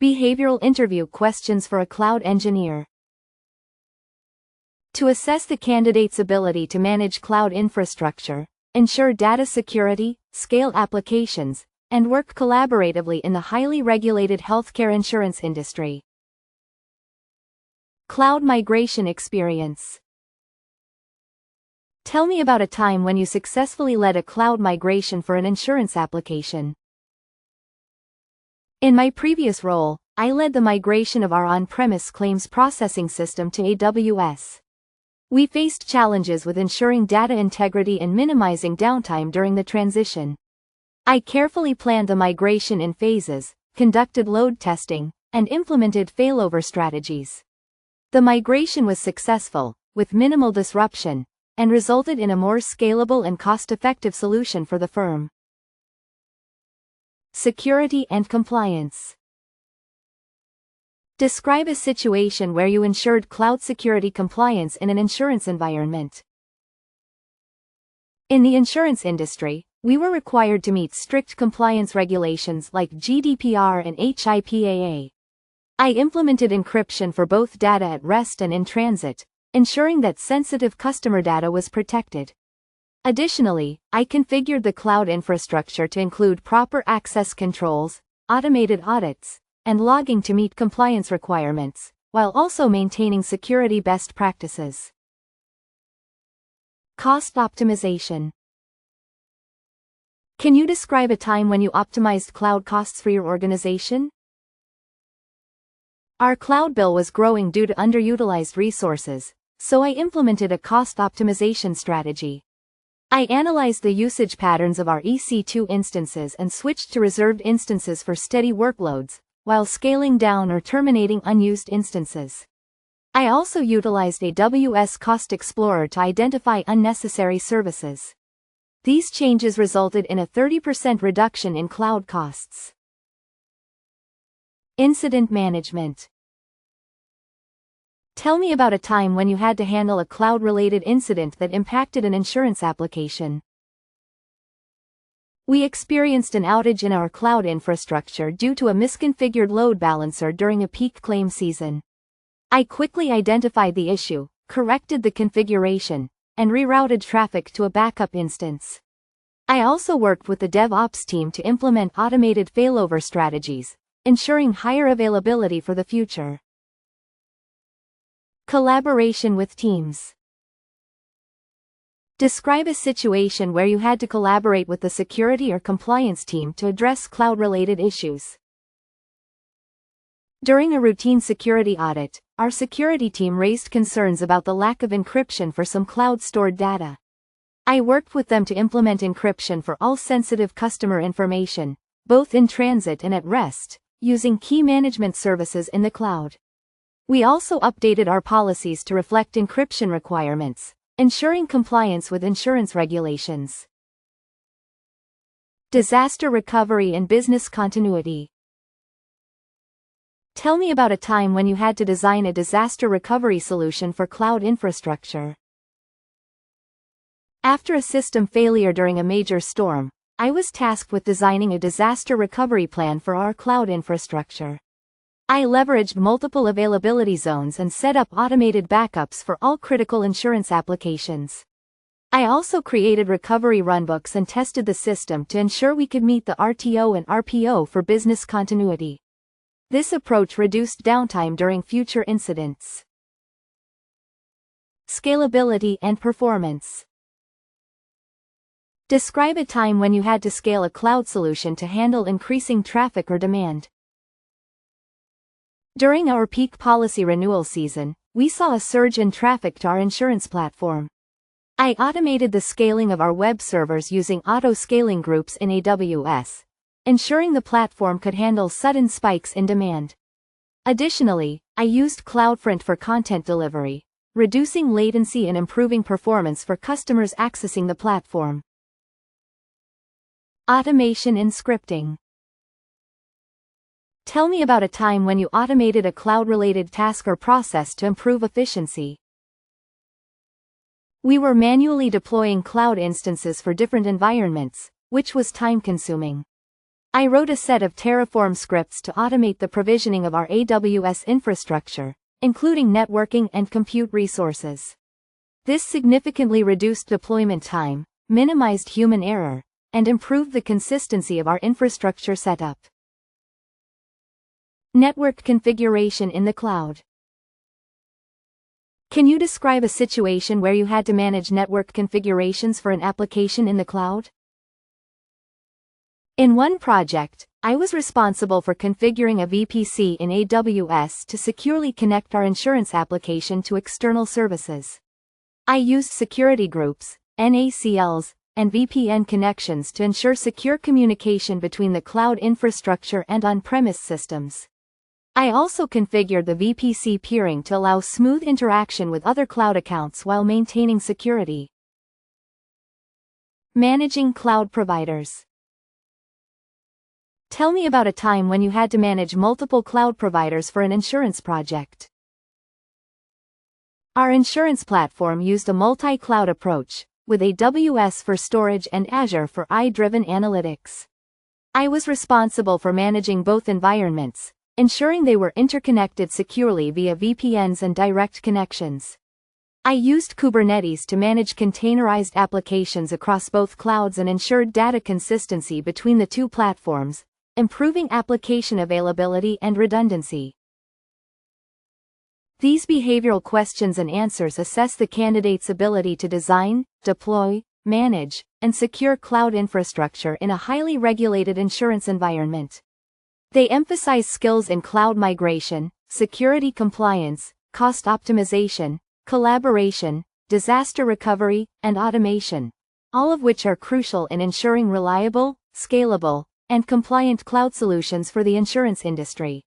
Behavioral interview questions for a cloud engineer. To assess the candidate's ability to manage cloud infrastructure, ensure data security, scale applications, and work collaboratively in the highly regulated healthcare insurance industry. Cloud migration experience. Tell me about a time when you successfully led a cloud migration for an insurance application. In my previous role, I led the migration of our on-premise claims processing system to AWS. We faced challenges with ensuring data integrity and minimizing downtime during the transition. I carefully planned the migration in phases, conducted load testing, and implemented failover strategies. The migration was successful, with minimal disruption, and resulted in a more scalable and cost-effective solution for the firm. Security and compliance. Describe a situation where you ensured cloud security compliance in an insurance environment. In the insurance industry, we were required to meet strict compliance regulations like GDPR and HIPAA. I implemented encryption for both data at rest and in transit, ensuring that sensitive customer data was protected. Additionally, I configured the cloud infrastructure to include proper access controls, automated audits, and logging to meet compliance requirements, while also maintaining security best practices. Cost optimization. Can you describe a time when you optimized cloud costs for your organization? Our cloud bill was growing due to underutilized resources, so I implemented a cost optimization strategy. I analyzed the usage patterns of our EC2 instances and switched to reserved instances for steady workloads, while scaling down or terminating unused instances. I also utilized AWS Cost Explorer to identify unnecessary services. These changes resulted in a 30% reduction in cloud costs. Incident management. Tell me about a time when you had to handle a cloud-related incident that impacted an insurance application. We experienced an outage in our cloud infrastructure due to a misconfigured load balancer during a peak claim season. I quickly identified the issue, corrected the configuration, and rerouted traffic to a backup instance. I also worked with the DevOps team to implement automated failover strategies, ensuring higher availability for the future. Collaboration with teams. Describe a situation where you had to collaborate with the security or compliance team to address cloud-related issues. During a routine security audit, our security team raised concerns about the lack of encryption for some cloud-stored data. I worked with them to implement encryption for all sensitive customer information, both in transit and at rest, using key management services in the cloud. We also updated our policies to reflect encryption requirements, ensuring compliance with insurance regulations. Disaster recovery and business continuity. Tell me about a time when you had to design a disaster recovery solution for cloud infrastructure. After a system failure during a major storm, I was tasked with designing a disaster recovery plan for our cloud infrastructure. I leveraged multiple availability zones and set up automated backups for all critical insurance applications. I also created recovery runbooks and tested the system to ensure we could meet the RTO and RPO for business continuity. This approach reduced downtime during future incidents. Scalability and performance. Describe a time when you had to scale a cloud solution to handle increasing traffic or demand. During our peak policy renewal season, we saw a surge in traffic to our insurance platform. I automated the scaling of our web servers using auto-scaling groups in AWS, ensuring the platform could handle sudden spikes in demand. Additionally, I used CloudFront for content delivery, reducing latency and improving performance for customers accessing the platform. Automation and scripting. Tell me about a time when you automated a cloud-related task or process to improve efficiency. We were manually deploying cloud instances for different environments, which was time-consuming. I wrote a set of Terraform scripts to automate the provisioning of our AWS infrastructure, including networking and compute resources. This significantly reduced deployment time, minimized human error, and improved the consistency of our infrastructure setup. Network configuration in the cloud. Can you describe a situation where you had to manage network configurations for an application in the cloud? In one project, I was responsible for configuring a VPC in AWS to securely connect our insurance application to external services. I used security groups, NACLs, and VPN connections to ensure secure communication between the cloud infrastructure and on-premise systems. I also configured the VPC peering to allow smooth interaction with other cloud accounts while maintaining security. Managing cloud providers. Tell me about a time when you had to manage multiple cloud providers for an insurance project. Our insurance platform used a multi-cloud approach, with AWS for storage and Azure for AI-driven analytics. I was responsible for managing both environments, ensuring they were interconnected securely via VPNs and direct connections. I used Kubernetes to manage containerized applications across both clouds and ensured data consistency between the two platforms, improving application availability and redundancy. These behavioral questions and answers assess the candidate's ability to design, deploy, manage, and secure cloud infrastructure in a highly regulated insurance environment. They emphasize skills in cloud migration, security compliance, cost optimization, collaboration, disaster recovery, and automation, all of which are crucial in ensuring reliable, scalable, and compliant cloud solutions for the insurance industry.